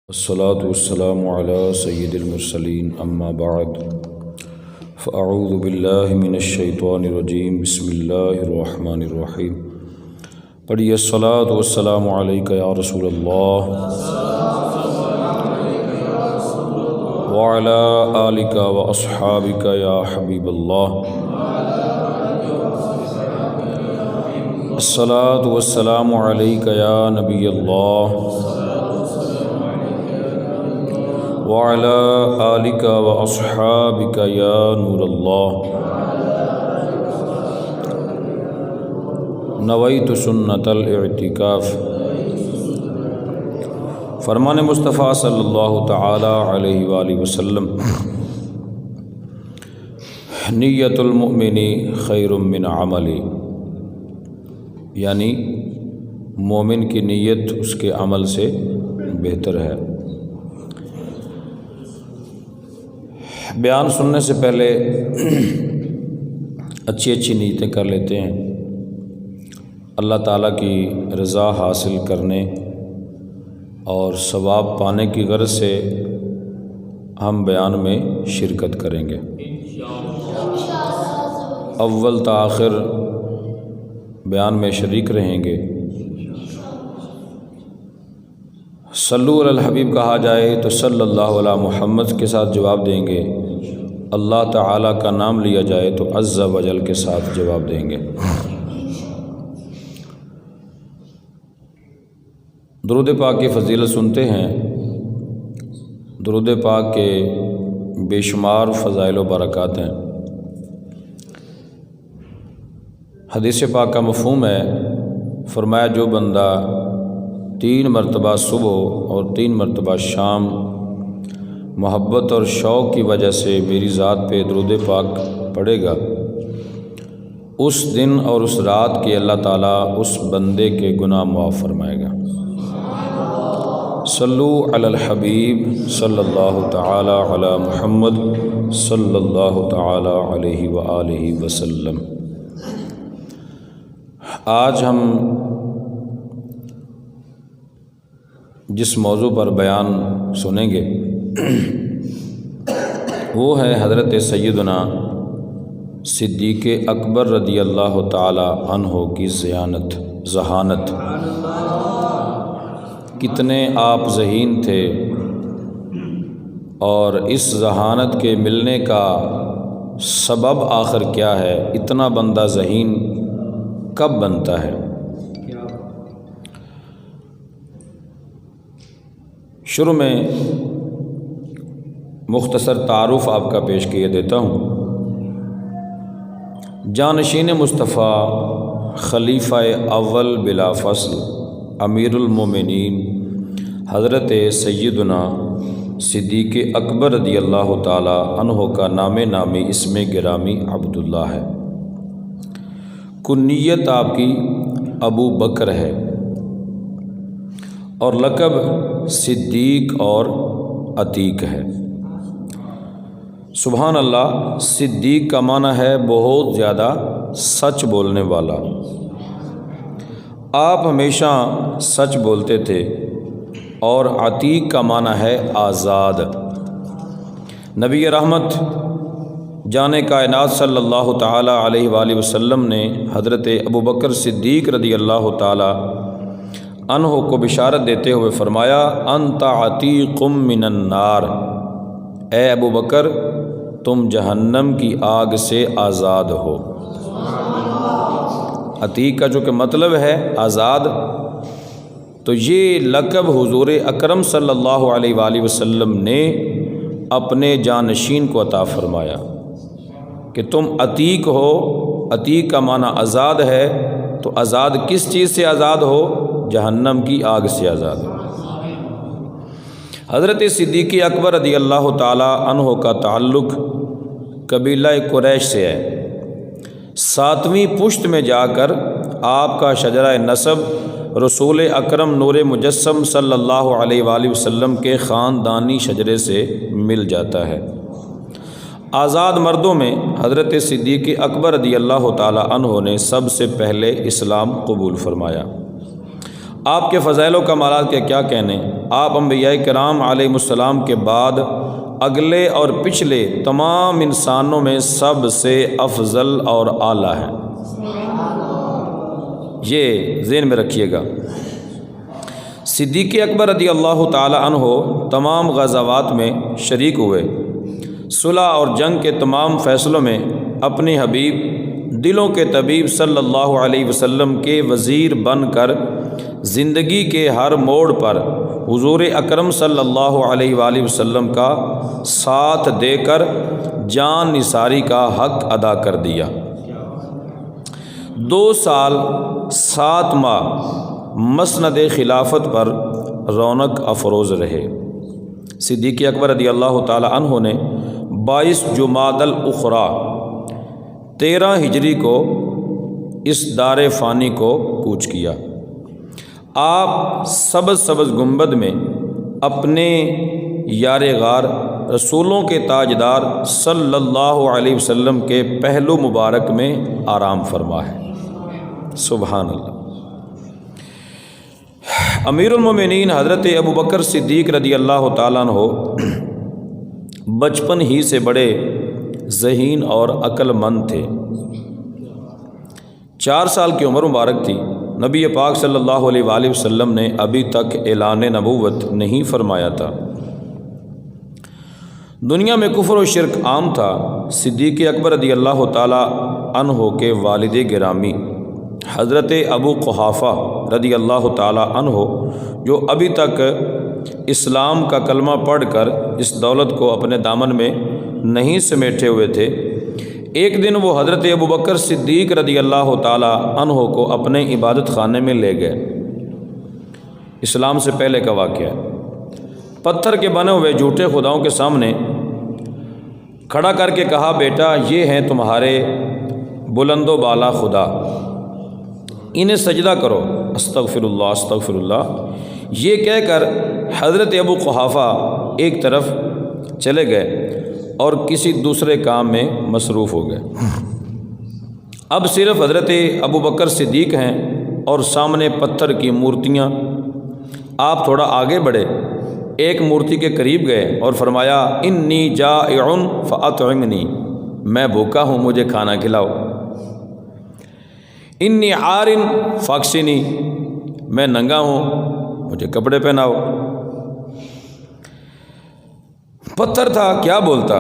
الصلاة والسلام على سید المرسلین اما بعد فاعوذ باللہ من الشیطان الرجیم بسم اللہ الرحمن الرحیم۔ پڑھیے الصلاة والسلام علیک یا رسول اللہ وعلی آلک واصحابک یا حبیب اللہ۔ الصلاة والسلام علیک یا نبی اللہ وعلى آلك وأصحابك يا نور الله۔ نویت سنت الاعتکاف۔ فرمان مصطفیٰ صلی اللہ تعالی علیہ وآلہ وسلم، نیت المؤمن خیر من عملی، یعنی مومن کی نیت اس کے عمل سے بہتر ہے۔ بیان سننے سے پہلے اچھی نیتیں کر لیتے ہیں۔ اللہ تعالیٰ کی رضا حاصل کرنے اور ثواب پانے کی غرض سے ہم بیان میں شرکت کریں گے، اول تا آخر بیان میں شریک رہیں گے۔ صلو علی الحبیب کہا جائے تو صلی اللہ علی محمد کے ساتھ جواب دیں گے، اللہ تعالیٰ کا نام لیا جائے تو عز و جل کے ساتھ جواب دیں گے۔ درود پاک کی فضیلت سنتے ہیں۔ درود پاک کے بے شمار فضائل و برکات ہیں۔ حدیث پاک کا مفہوم ہے، فرمایا جو بندہ 3 مرتبہ صبح اور 3 مرتبہ شام محبت اور شوق کی وجہ سے میری ذات پہ درود پاک پڑھے گا، اس دن اور اس رات کے اللہ تعالیٰ اس بندے کے گناہ معاف فرمائے گا۔ صلو علی الحبیب صلی اللہ تعالی علی محمد صلی اللہ تعالی علیہ وآلہ وسلم۔ آج ہم جس موضوع پر بیان سنیں گے وہ ہے حضرت سیدنا صدیق اکبر رضی اللہ تعالی عنہ کی ذہانت۔ کتنے آپ ذہین تھے، اور اس ذہانت کے ملنے کا سبب آخر کیا ہے؟ اتنا بندہ ذہین کب بنتا ہے؟ شروع میں مختصر تعارف آپ کا پیش کیے دیتا ہوں۔ جانشین مصطفیٰ، خلیفہ اول بلا فصل، امیر المومنین حضرت سیدنا صدیق اکبر رضی اللہ تعالی عنہ کا نامی اسم گرامی عبداللہ ہے۔ کنیت آپ کی ابو بکر ہے، اور لقب صدیق اور عتیق ہے۔ سبحان اللہ، صدیق کا معنی ہے بہت زیادہ سچ بولنے والا۔ آپ ہمیشہ سچ بولتے تھے۔ اور عتیق کا معنی ہے آزاد۔ نبی رحمت جان کائنات صلی اللہ تعالی علیہ وآلہ وسلم نے حضرت ابوبکر صدیق رضی اللہ تعالی عنہ کو بشارت دیتے ہوئے فرمایا، انت عتیق من النار، اے ابو بکر تم جہنم کی آگ سے آزاد ہو۔ عتیق کا جو کہ مطلب ہے آزاد، تو یہ لقب حضور اکرم صلی اللہ علیہ وآلہ وسلم نے اپنے جانشین کو عطا فرمایا کہ تم عتیق ہو۔ عتیق کا معنی آزاد ہے، تو آزاد کس چیز سے آزاد ہو؟ جہنم کی آگ سے آزاد ہو۔ حضرت صدیق اکبر رضی اللہ تعالی عنہ کا تعلق قبیلہ قریش سے ہے۔ 7ویں پشت میں جا کر آپ کا شجرہ نسب رسول اکرم نور مجسم صلی اللہ علیہ وآلہ وسلم کے خاندانی شجرے سے مل جاتا ہے۔ آزاد مردوں میں حضرت صدیق اکبر رضی اللہ تعالی عنہ نے سب سے پہلے اسلام قبول فرمایا۔ آپ کے فضائل و کمالات کے کیا کہنے، آپ انبیاء کرام علیہ السلام کے بعد اگلے اور پچھلے تمام انسانوں میں سب سے افضل اور اعلیٰ ہیں، یہ ذہن میں رکھیے گا۔ صدیق اکبر رضی اللہ تعالی عنہ تمام غزوات میں شریک ہوئے، صلح اور جنگ کے تمام فیصلوں میں اپنے حبیب دلوں کے طبیب صلی اللہ علیہ وسلم کے وزیر بن کر زندگی کے ہر موڑ پر حضور اکرم صلی اللہ علیہ وآلہ وسلم کا ساتھ دے کر جان نثاری کا حق ادا کر دیا۔ 2 سال 7 ماہ مسند خلافت پر رونق افروز رہے۔ صدیق اکبر رضی اللہ تعالی عنہ نے 22 جمادی الاخری 13 ہجری کو اس دار فانی کو کوچ کیا۔ آپ سبز گنبد میں اپنے یار غار رسولوں کے تاجدار صلی اللہ علیہ وسلم کے پہلو مبارک میں آرام فرما ہے۔ سبحان اللہ۔ امیر المومنین حضرت ابوبکر صدیق رضی اللہ تعالیٰ عنہ بچپن ہی سے بڑے ذہین اور عقل مند تھے۔ 4 سال کی عمر مبارک تھی۔ نبی پاک صلی اللہ علیہ وآلہ وسلم نے ابھی تک اعلان نبوت نہیں فرمایا تھا۔ دنیا میں کفر و شرک عام تھا۔ صدیق اکبر رضی اللہ تعالی عنہ کے والد گرامی حضرت ابو قحافہ رضی اللہ تعالی عنہ، جو ابھی تک اسلام کا کلمہ پڑھ کر اس دولت کو اپنے دامن میں نہیں سمیٹے ہوئے تھے، ایک دن وہ حضرت ابوبکر صدیق رضی اللہ تعالی عنہ کو اپنے عبادت خانے میں لے گئے۔ اسلام سے پہلے کا واقعہ ہے۔ پتھر کے بنے ہوئے جھوٹے خداؤں کے سامنے کھڑا کر کے کہا، بیٹا یہ ہیں تمہارے بلند و بالا خدا، انہیں سجدہ کرو، استغفر اللہ استغفر اللہ۔ یہ کہہ کر حضرت ابو قحافہ ایک طرف چلے گئے اور کسی دوسرے کام میں مصروف ہو گئے۔ اب صرف حضرت ابوبکر صدیق ہیں اور سامنے پتھر کی مورتیاں۔ آپ تھوڑا آگے بڑھے، ایک مورتی کے قریب گئے اور فرمایا، انی جائع فاطعمنی، میں بھوکا ہوں مجھے کھانا کھلاؤ۔ انی عار فاکسنی، میں ننگا ہوں مجھے کپڑے پہناؤ۔ پتھر تھا کیا بولتا۔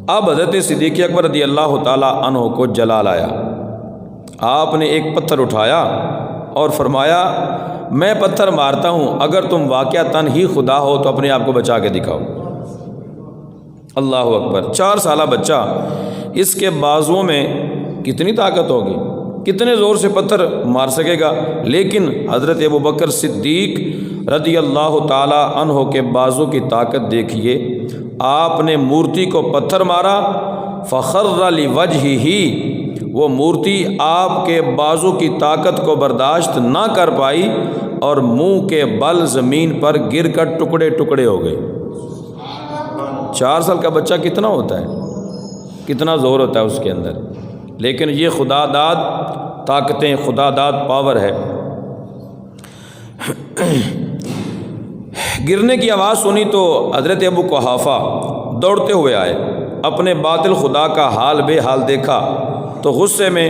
اب حضرت صدیق اکبر رضی اللہ تعالی عنہ کو جلال آیا۔ آپ نے ایک پتھر اٹھایا اور فرمایا، میں پتھر مارتا ہوں، اگر تم واقعتاً ہی خدا ہو تو اپنے آپ کو بچا کے دکھاؤ۔ اللہ اکبر۔ 4 سالہ بچہ، اس کے بازوؤں میں کتنی طاقت ہوگی، کتنے زور سے پتھر مار سکے گا۔ لیکن حضرت ابوبکر صدیق رضی اللہ تعالی عنہ کے بازو کی طاقت دیکھیے۔ آپ نے مورتی کو پتھر مارا، فخر لوجہہ، وہ مورتی آپ کے بازو کی طاقت کو برداشت نہ کر پائی اور منہ کے بل زمین پر گر کر ٹکڑے ٹکڑے ہو گئے۔ 4 سال کا بچہ کتنا ہوتا ہے، کتنا زور ہوتا ہے اس کے اندر، لیکن یہ خدا داد طاقتیں، خدا داد پاور ہے۔ گرنے کی آواز سنی تو حضرت ابو قحافہ دوڑتے ہوئے آئے، اپنے باطل خدا کا حال بے حال دیکھا تو غصے میں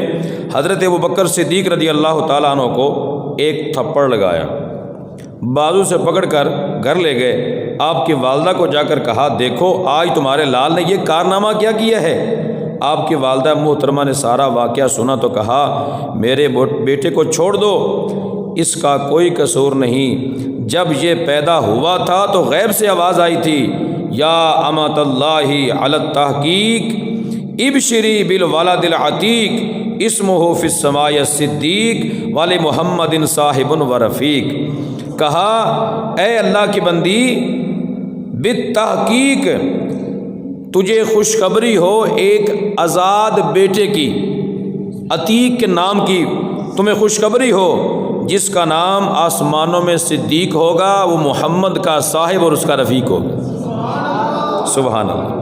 حضرت ابوبکر صدیق رضی اللہ تعالیٰ عنہ کو ایک تھپڑ لگایا، بازو سے پکڑ کر گھر لے گئے۔ آپ کی والدہ کو جا کر کہا، دیکھو آج تمہارے لال نے یہ کارنامہ کیا کیا ہے۔ آپ کی والدہ محترمہ نے سارا واقعہ سنا تو کہا، میرے بیٹے کو چھوڑ دو، اس کا کوئی قصور نہیں۔ جب یہ پیدا ہوا تھا تو غیب سے آواز آئی تھی، یا امۃ اللہ علی التحقیق ابشری بالولد العتیق اسمہ فی السماء الصدیق ولی محمد صاحب و رفیق۔ کہا، اے اللہ کی بندی، بالتحقیق تجھے خوشخبری ہو ایک آزاد بیٹے کی، عتیق کے نام کی تمہیں خوشخبری ہو، جس کا نام آسمانوں میں صدیق ہوگا، وہ محمد کا صاحب اور اس کا رفیق ہوگا۔ سبحان اللہ۔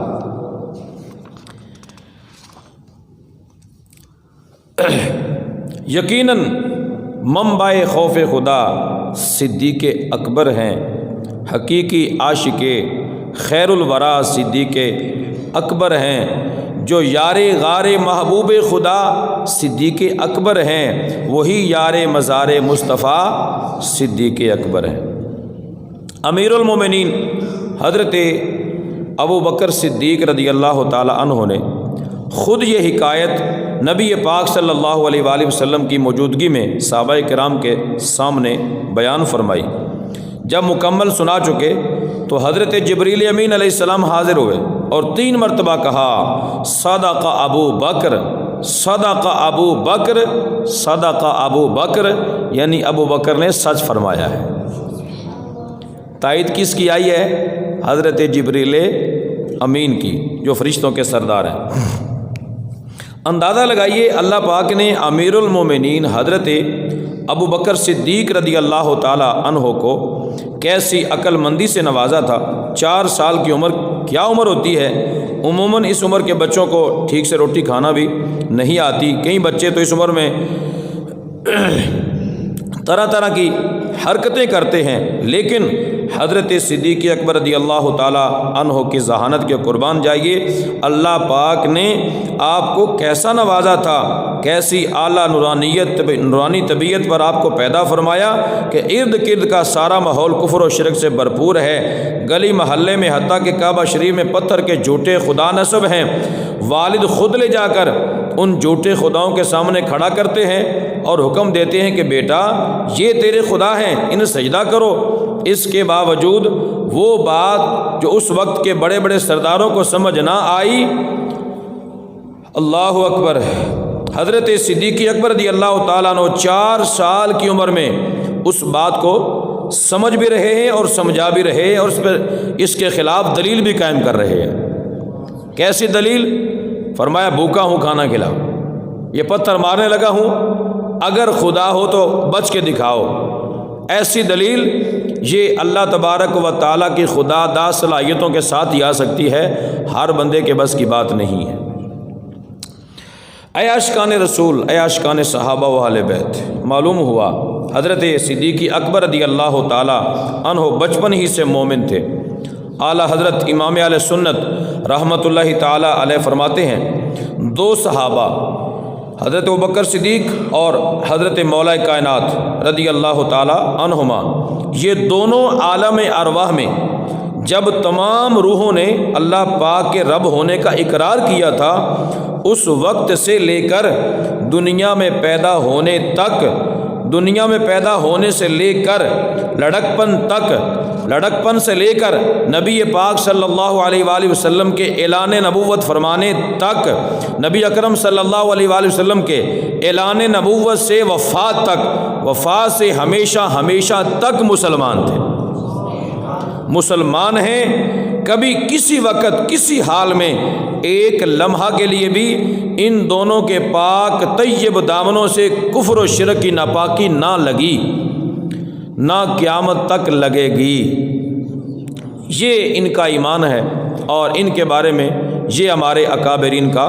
یقیناً منبع خوف خدا صدیق اکبر ہیں، حقیقی عاشق خیر الورا صدیق اکبر ہیں، جو یار غار محبوب خدا صدیق اکبر ہیں، وہی یار مزار مصطفیٰ صدیق اکبر ہیں۔ امیر المومنین حضرت ابو بکر صدیق رضی اللہ تعالی عنہ نے خود یہ حکایت نبی پاک صلی اللہ علیہ وآلہ وسلم کی موجودگی میں صحابہ کرام کے سامنے بیان فرمائی۔ جب مکمل سنا چکے تو حضرت جبریل امین علیہ السلام حاضر ہوئے اور 3 مرتبہ کہا صدق ابو بکر، صدق ابو بکر، صدق ابو بکر، یعنی ابو بکر نے سچ فرمایا ہے۔ تائید کس کی آئی ہے؟ حضرت جبریل امین کی، جو فرشتوں کے سردار ہیں۔ اندازہ لگائیے اللہ پاک نے امیر المومنین حضرت ابو بکر صدیق رضی اللہ تعالی عنہ کو کیسی عقل مندی سے نوازا تھا۔ 4 سال کی عمر کیا عمر ہوتی ہے؟ عموماً اس عمر کے بچوں کو ٹھیک سے روٹی کھانا بھی نہیں آتی۔ کئی بچے تو اس عمر میں طرح طرح کی حرکتیں کرتے ہیں، لیکن حضرت صدیق اکبر رضی اللہ تعالی عنہ کی ذہانت کے قربان جائیے، اللہ پاک نے آپ کو کیسا نوازا تھا، کیسی اعلیٰ نورانی طبیعت پر آپ کو پیدا فرمایا کہ ارد گرد کا سارا ماحول کفر و شرک سے بھرپور ہے۔ گلی محلے میں حتیٰ کہ کعبہ شریف میں پتھر کے جھوٹے خدا نصب ہیں، والد خود لے جا کر ان جھوٹے خداؤں کے سامنے کھڑا کرتے ہیں اور حکم دیتے ہیں کہ بیٹا یہ تیرے خدا ہیں، انہیں سجدہ کرو۔ اس کے باوجود وہ بات جو اس وقت کے بڑے بڑے سرداروں کو سمجھ نہ آئی، اللہ اکبر، حضرت صدیق اکبر رضی اللہ تعالیٰ عنہ 4 سال کی عمر میں اس بات کو سمجھ بھی رہے ہیں اور سمجھا بھی رہے ہیں اور اس کے خلاف دلیل بھی قائم کر رہے ہیں۔ کیسی دلیل؟ فرمایا بھوکا ہوں کھانا کھلاؤ، یہ پتھر مارنے لگا ہوں، اگر خدا ہو تو بچ کے دکھاؤ۔ ایسی دلیل یہ اللہ تبارک و تعالیٰ کی خدا دا صلاحیتوں کے ساتھ ہی آ سکتی ہے، ہر بندے کے بس کی بات نہیں ہے۔ اے عاشقان رسول، اے عاشقان صحابہ و اہل بیت، معلوم ہوا حضرت صدیق اکبر رضی اللہ تعالی عنہ بچپن ہی سے مومن تھے۔ اعلیٰ حضرت امام اہل سنت رحمۃ اللہ تعالی علیہ فرماتے ہیں 2 صحابہ حضرت ابوبکر صدیق اور حضرت مولا کائنات رضی اللہ تعالی عنہما، یہ دونوں عالم ارواح میں جب تمام روحوں نے اللہ پاک کے رب ہونے کا اقرار کیا تھا، اس وقت سے لے کر دنیا میں پیدا ہونے تک، دنیا میں پیدا ہونے سے لے کر لڑکپن تک، لڑکپن سے لے کر نبی پاک صلی اللہ علیہ وآلہ وسلم کے اعلان نبوت فرمانے تک، نبی اکرم صلی اللہ علیہ وآلہ وسلم کے اعلان نبوت سے وفات تک، وفات سے ہمیشہ ہمیشہ تک مسلمان تھے، مسلمان ہیں۔ کبھی کسی وقت کسی حال میں ایک لمحہ کے لیے بھی ان دونوں کے پاک طیب دامنوں سے کفر و شرک کی ناپاکی نہ لگی، نہ قیامت تک لگے گی۔ یہ ان کا ایمان ہے اور ان کے بارے میں یہ ہمارے اکابرین کا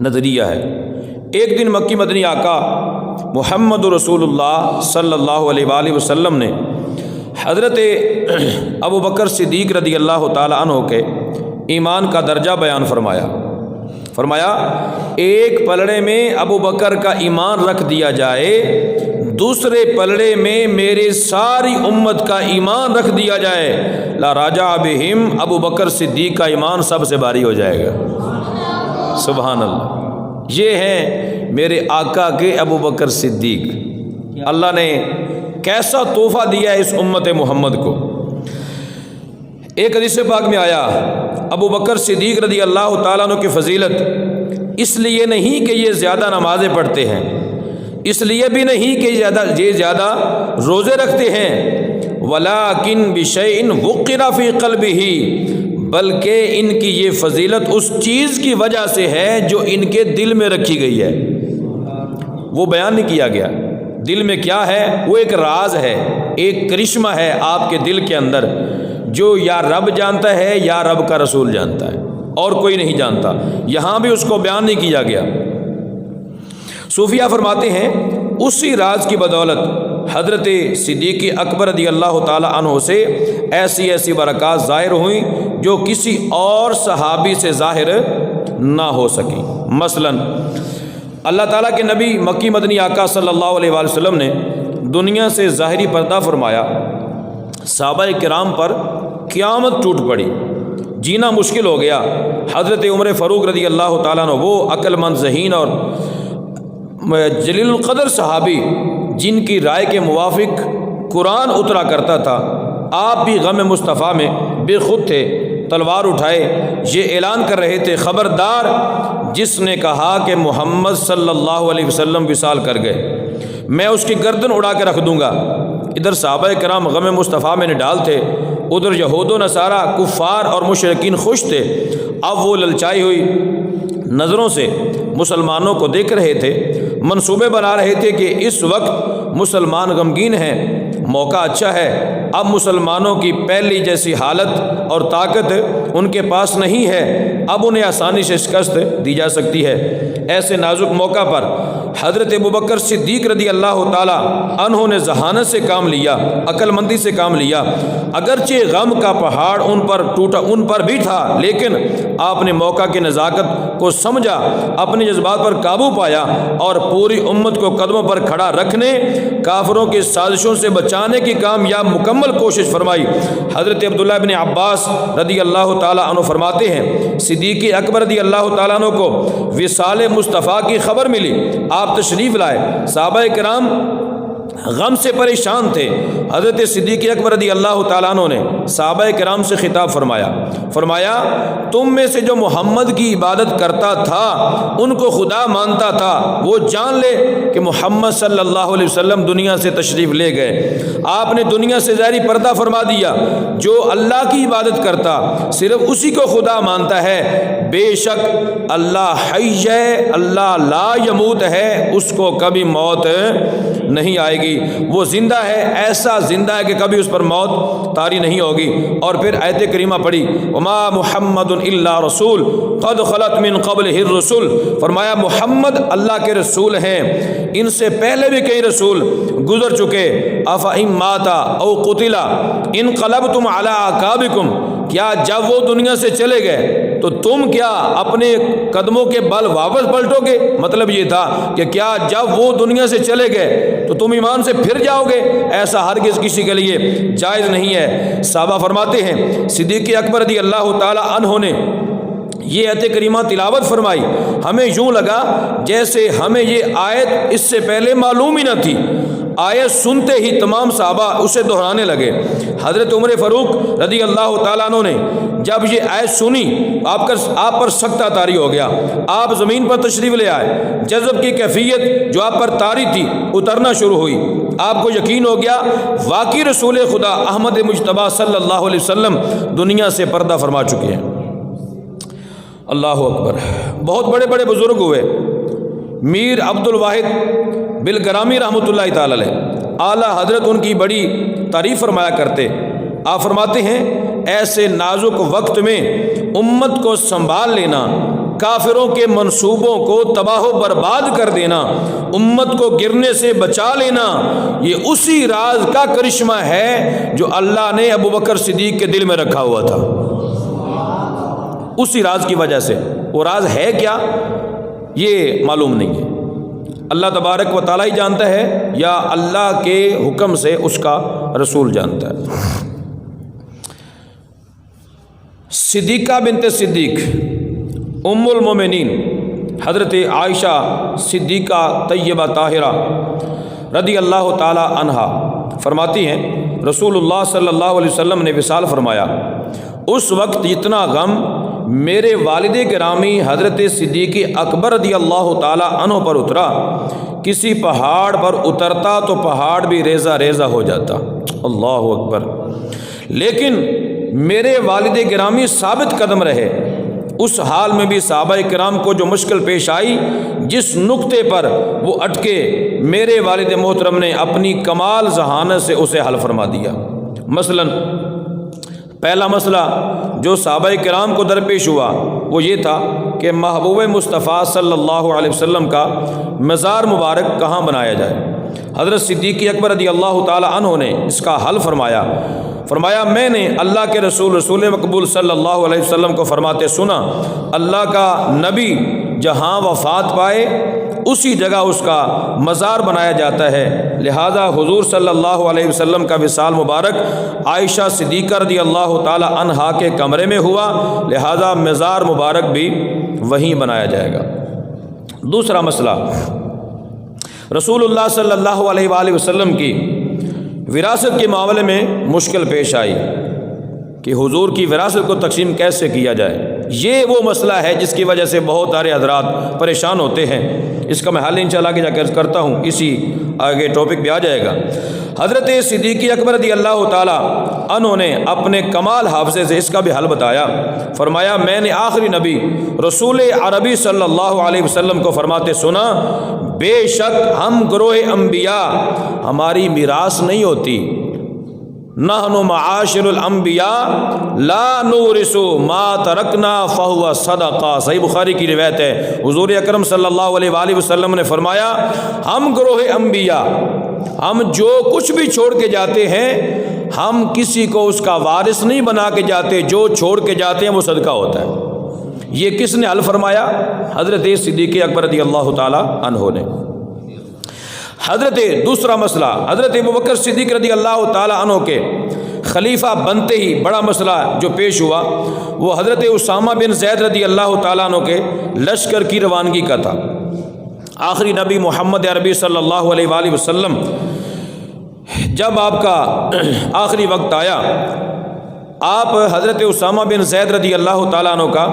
نظریہ ہے۔ ایک دن مکی مدنی آقا محمد رسول اللہ صلی اللہ علیہ وآلہ وسلم نے حضرت ابو بکر صدیق رضی اللہ تعالی عنہ کے ایمان کا درجہ بیان فرمایا ایک پلڑے میں ابو بکر کا ایمان رکھ دیا جائے، دوسرے پلڑے میں میرے ساری امت کا ایمان رکھ دیا جائے، لا راجع بہم، ابو بکر صدیق کا ایمان سب سے بھاری ہو جائے گا۔ سبحان اللہ، یہ ہیں میرے آقا کے ابو بکر صدیق۔ اللہ نے کیسا تحفہ دیا ہے اس امت محمد کو۔ ایک حدیث پاک میں آیا ابو بکر صدیق رضی اللہ تعالیٰ عنہ کی فضیلت اس لیے نہیں کہ یہ زیادہ نمازیں پڑھتے ہیں، اس لیے بھی نہیں کہ یہ زیادہ روزے رکھتے ہیں، وَلَٰكِن بِشَيْءٍ وُقِرَ فِي قَلْبِهِ، بلکہ ان کی یہ فضیلت اس چیز کی وجہ سے ہے جو ان کے دل میں رکھی گئی ہے۔ وہ بیان نہیں کیا گیا دل میں کیا ہے، وہ ایک راز ہے، ایک کرشمہ ہے آپ کے دل کے اندر جو یا رب جانتا ہے یا رب کا رسول جانتا ہے، اور کوئی نہیں جانتا۔ یہاں بھی اس کو بیان نہیں کیا گیا۔ صوفیہ فرماتے ہیں اسی راز کی بدولت حضرت صدیق اکبر رضی اللہ تعالی عنہ سے ایسی ایسی برکات ظاہر ہوئیں جو کسی اور صحابی سے ظاہر نہ ہو سکیں۔ مثلا اللہ تعالیٰ کے نبی مکی مدنی آقا صلی اللہ علیہ وآلہ وسلم نے دنیا سے ظاہری پردہ فرمایا، صحابہ کرام پر قیامت ٹوٹ پڑی، جینا مشکل ہو گیا۔ حضرت عمر فاروق رضی اللہ تعالیٰ عنہ، وہ عقل مند ذہین اور جلیل القدر صحابی جن کی رائے کے موافق قرآن اترا کرتا تھا، آپ بھی غم مصطفیٰ میں بے خود تھے، تلوار اٹھائے یہ اعلان کر رہے تھے، خبردار جس نے کہا کہ محمد صلی اللہ علیہ وسلم وصال کر گئے، میں اس کی گردن اڑا کے رکھ دوں گا۔ ادھر صحابہ کرام غم مصطفیٰ میں نڈال تھے، ادھر یہود و نصارہ کفار اور مشرکین خوش تھے۔ اب وہ للچائی ہوئی نظروں سے مسلمانوں کو دیکھ رہے تھے، منصوبے بنا رہے تھے کہ اس وقت مسلمان غمگین ہیں، موقع اچھا ہے، اب مسلمانوں کی پہلی جیسی حالت اور طاقت ان کے پاس نہیں ہے، اب انہیں آسانی سے شکست دی جا سکتی ہے۔ ایسے نازک موقع پر حضرت ابوبکر صدیق رضی اللہ تعالی عنہ نے ذہانت سے کام لیا، عقل مندی سے کام لیا۔ اگرچہ غم کا پہاڑ ان پر ٹوٹا، ان پر بھی تھا، لیکن آپ نے موقع کی نزاکت کو سمجھا، اپنے جذبات پر قابو پایا اور پوری امت کو قدموں پر کھڑا رکھنے، کافروں کی سازشوں سے بچانے کی کامیاب مکمل کوشش فرمائی۔ حضرت عبداللہ بن عباس رضی اللہ تعالیٰ عنہ فرماتے ہیں، صدیق اکبر رضی اللہ تعالیٰ عنہ کو وصال مصطفیٰ کی خبر ملی، آپ تشریف لائے، صحابہ کرام غم سے پریشان تھے۔ حضرت صدیق اکبر رضی اللہ تعالیٰ عنہ نے صحابہ کرام سے خطاب فرمایا تم میں سے جو محمد کی عبادت کرتا تھا، ان کو خدا مانتا تھا، وہ جان لے کہ محمد صلی اللہ علیہ وسلم دنیا سے تشریف لے گئے۔ آپ نے دنیا سے ظاہری پردہ فرما دیا، جو اللہ کی عبادت کرتا صرف اسی کو خدا مانتا ہے، بے شک اللہ حی ہے، اللہ لا یموت ہے، اس کو کبھی موت نہیں آئے گی، وہ زندہ ہے، ایسا زندہ ہے کہ کبھی اس پر موت طاری نہیں ہوگی۔ اور پھر آیت کریمہ پڑھی، وما محمد الا رسول قد خلت من قبلہ الرسل، فرمایا محمد اللہ کے رسول ہیں، ان سے پہلے بھی کئی رسول گزر چکے۔ افإن مات او قتل انقلبتم علی اعقابکم، کیا جب وہ دنیا سے چلے گئے تو تم کیا اپنے قدموں کے بل واپس پلٹو گے؟ مطلب یہ تھا کہ کیا جب وہ دنیا سے چلے گئے تو تم ایمان سے پھر جاؤ گے؟ ایسا ہرگز کسی کے لیے جائز نہیں ہے۔ صحابہ فرماتے ہیں صدیق اکبر رضی اللہ تعالی عنہ نے یہ آیت کریمہ تلاوت فرمائی، ہمیں یوں لگا جیسے ہمیں یہ آیت اس سے پہلے معلوم ہی نہ تھی۔ آیت سنتے ہی تمام صحابہ اسے دہرانے لگے۔ حضرت عمر فاروق رضی اللہ تعالیٰ عنہ نے جب یہ آیت سنی، آپ پر سکتہ طاری ہو گیا، آپ زمین پر تشریف لے آئے، جذب کی کیفیت جو آپ پر طاری تھی اترنا شروع ہوئی، آپ کو یقین ہو گیا واقعی رسول خدا احمد مجتبیٰ صلی اللہ علیہ وسلم دنیا سے پردہ فرما چکے ہیں۔ اللہ اکبر۔ بہت بڑے بڑے بزرگ ہوئے، میر عبد الواحد بالگرامی رحمۃ اللہ تعالی علیہ، اعلیٰ حضرت ان کی بڑی تعریف فرمایا کرتے۔ آپ فرماتے ہیں ایسے نازک وقت میں امت کو سنبھال لینا، کافروں کے منصوبوں کو تباہ و برباد کر دینا، امت کو گرنے سے بچا لینا، یہ اسی راز کا کرشمہ ہے جو اللہ نے ابوبکر صدیق کے دل میں رکھا ہوا تھا، اسی راز کی وجہ سے۔ وہ راز ہے کیا یہ معلوم نہیں ہے، اللہ تبارک و تعالیٰ ہی جانتا ہے یا اللہ کے حکم سے اس کا رسول جانتا ہے۔ صدیقہ بنت صدیق ام المومنین حضرت عائشہ صدیقہ طیبہ طاہرہ رضی اللہ تعالی عنہا فرماتی ہیں رسول اللہ صلی اللہ علیہ وسلم نے وصال فرمایا، اس وقت اتنا غم میرے والد گرامی حضرت صدیق اکبر رضی اللہ تعالی عنہ پر اترا، کسی پہاڑ پر اترتا تو پہاڑ بھی ریزہ ریزہ ہو جاتا، اللہ اکبر، لیکن میرے والد گرامی ثابت قدم رہے۔ اس حال میں بھی صحابہ کرام کو جو مشکل پیش آئی، جس نقطے پر وہ اٹکے، میرے والد محترم نے اپنی کمال ذہانت سے اسے حل فرما دیا۔ مثلا پہلا مسئلہ جو صحابہ کرام کو درپیش ہوا وہ یہ تھا کہ محبوب مصطفیٰ صلی اللہ علیہ وسلم کا مزار مبارک کہاں بنایا جائے۔ حضرت صدیق اکبر رضی اللہ تعالی عنہ نے اس کا حل فرمایا میں نے اللہ کے رسول مقبول صلی اللہ علیہ وسلم کو فرماتے سنا، اللہ کا نبی جہاں وفات پائے اسی جگہ اس کا مزار بنایا جاتا ہے، لہذا حضور صلی اللہ علیہ وسلم کا وصال مبارک عائشہ صدیقہ رضی اللہ تعالی عنہا کے کمرے میں ہوا، لہذا مزار مبارک بھی وہیں بنایا جائے گا۔ دوسرا مسئلہ، رسول اللہ صلی اللہ علیہ وآلہ وسلم کی وراثت کے معاملے میں مشکل پیش آئی کہ حضور کی وراثت کو تقسیم کیسے کیا جائے۔ یہ وہ مسئلہ ہے جس کی وجہ سے بہت سارے حضرات پریشان ہوتے ہیں، اس کا میں حل انشاءاللہ آگے جا کر کرتا ہوں، اسی آگے ٹاپک بھی آ جائے گا۔ حضرت صدیق اکبر رضی اللہ تعالی عنہ نے اپنے کمال حافظے سے اس کا بھی حل بتایا، فرمایا میں نے آخری نبی رسول عربی صلی اللہ علیہ وسلم کو فرماتے سنا، بے شک ہم گروہ انبیاء ہماری میراث نہیں ہوتی، نحن معاشر الانبیاء لا نورث ما ترکنا فہو صدقہ، صحیح بخاری کی روایت ہے، حضور اکرم صلی اللہ علیہ وآلہ وسلم نے فرمایا ہم گروہ انبیاء، ہم جو کچھ بھی چھوڑ کے جاتے ہیں ہم کسی کو اس کا وارث نہیں بنا کے جاتے، جو چھوڑ کے جاتے ہیں وہ صدقہ ہوتا ہے۔ یہ کس نے حل فرمایا؟ حضرت صدیق اکبر رضی اللہ تعالی عنہ نے۔ دوسرا مسئلہ، حضرت ابوبکر صدیق رضی اللہ تعالی عنہ کے خلیفہ بنتے ہی بڑا مسئلہ جو پیش ہوا وہ حضرت اسامہ بن زید رضی اللہ تعالیٰ عنہ کے لشکر کی روانگی کا تھا۔ آخری نبی محمد عربی صلی اللہ علیہ وآلہ وسلم جب آپ کا آخری وقت آیا، آپ حضرت اسامہ بن زید رضی اللہ تعالیٰ عنہ کا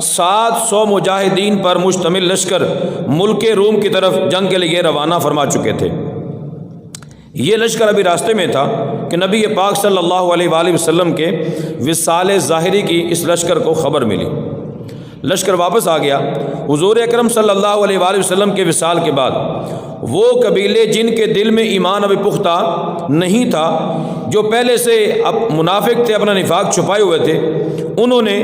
700 مجاہدین پر مشتمل لشکر ملک روم کی طرف جنگ کے لیے روانہ فرما چکے تھے۔ یہ لشکر ابھی راستے میں تھا کہ نبی پاک صلی اللہ علیہ وآلہ وسلم کے وصال ظاہری کی اس لشکر کو خبر ملی۔ لشکر واپس آ گیا۔ حضور اکرم صلی اللہ علیہ وآلہ وسلم کے وصال کے بعد وہ قبیلے جن کے دل میں ایمان ابھی پختہ نہیں تھا، جو پہلے سے اب منافق تھے، اپنا نفاق چھپائے ہوئے تھے، انہوں نے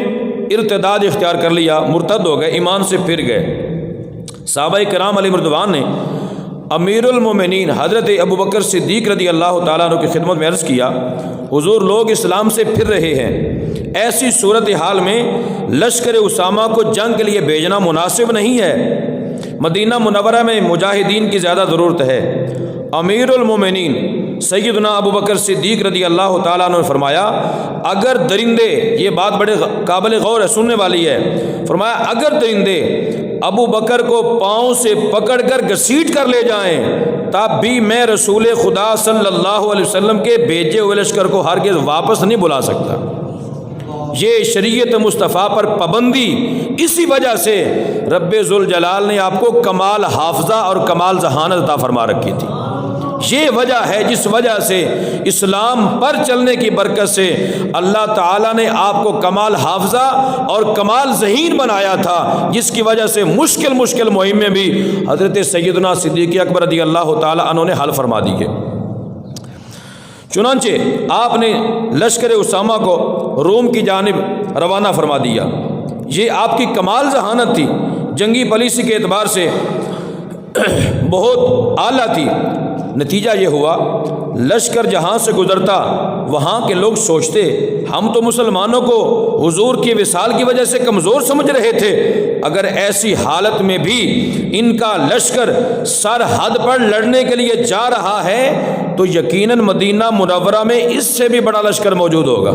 ارتداد اختیار کر لیا، مرتد ہو گئے، ایمان سے پھر گئے۔ صحابہ کرام علیہ رضوان نے امیر المومنین حضرت ابوبکر صدیق رضی اللہ تعالیٰ عنہ کی خدمت میں عرض کیا، حضور لوگ اسلام سے پھر رہے ہیں، ایسی صورتحال میں لشکر اسامہ کو جنگ کے لیے بھیجنا مناسب نہیں ہے، مدینہ منورہ میں مجاہدین کی زیادہ ضرورت ہے۔ امیر المومنین سیدنا ابوبکر صدیق رضی اللہ تعالیٰ عنہ نے فرمایا اگر درندے، یہ بات بڑے قابل غور ہے، سننے والی ہے، فرمایا اگر درندے ابو بکر کو پاؤں سے پکڑ کر گھسیٹ کر لے جائیں تب بھی میں رسول خدا صلی اللہ علیہ وسلم کے بھیجے ہوئے لشکر کو ہرگز واپس نہیں بلا سکتا۔ یہ شریعت مصطفیٰ پر پابندی اسی وجہ سے رب ذوالجلال نے آپ کو کمال حافظہ اور کمال ذہانت عطا فرما رکھی تھی۔ یہ وجہ ہے جس وجہ سے اسلام پر چلنے کی برکت سے اللہ تعالیٰ نے آپ کو کمال حافظہ اور کمال ذہین بنایا تھا، جس کی وجہ سے مشکل مہم میں بھی حضرت سیدنا صدیق اکبر رضی اللہ تعالیٰ عنہ نے حل فرما دی ہے۔ چنانچہ آپ نے لشکر اسامہ کو روم کی جانب روانہ فرما دیا۔ یہ آپ کی کمال ذہانت تھی، جنگی پالیسی کے اعتبار سے بہت اعلیٰ تھی۔ نتیجہ یہ ہوا لشکر جہاں سے گزرتا وہاں کے لوگ سوچتے ہم تو مسلمانوں کو حضور کی وصال کی وجہ سے کمزور سمجھ رہے تھے، اگر ایسی حالت میں بھی ان کا لشکر سرحد پر لڑنے کے لیے جا رہا ہے تو یقیناً مدینہ منورہ میں اس سے بھی بڑا لشکر موجود ہوگا۔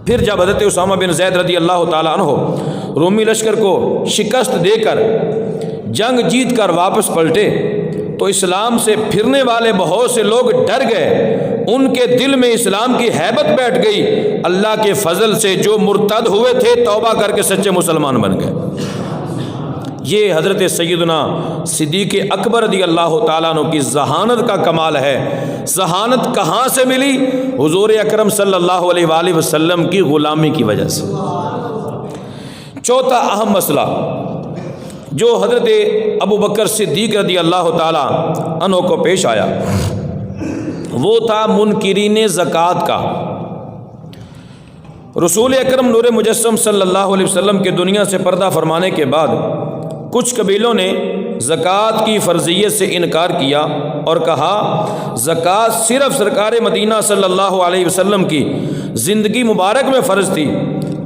پھر جب حضرت اسامہ بن زید رضی اللہ تعالیٰ عنہ رومی لشکر کو شکست دے کر جنگ جیت کر واپس پلٹے تو اسلام سے پھرنے والے بہت سے لوگ ڈر گئے، ان کے دل میں اسلام کی ہیبت بیٹھ گئی۔ اللہ کے فضل سے جو مرتد ہوئے تھے توبہ کر کے سچے مسلمان بن گئے۔ یہ حضرت سیدنا صدیق اکبر رضی اللہ تعالیٰ عنہ کی ذہانت کا کمال ہے۔ ذہانت کہاں سے ملی؟ حضور اکرم صلی اللہ علیہ وآلہ وسلم کی غلامی کی وجہ سے۔ چوتھا اہم مسئلہ جو حضرت ابوبکر صدیق رضی اللہ تعالیٰ عنہ کو پیش آیا وہ تھا منکرین زکوٰۃ کا۔ رسول اکرم نور مجسم صلی اللہ علیہ وسلم کے دنیا سے پردہ فرمانے کے بعد کچھ قبیلوں نے زکوٰۃ کی فرضیت سے انکار کیا اور کہا زکوٰۃ صرف سرکار مدینہ صلی اللہ علیہ وسلم کی زندگی مبارک میں فرض تھی،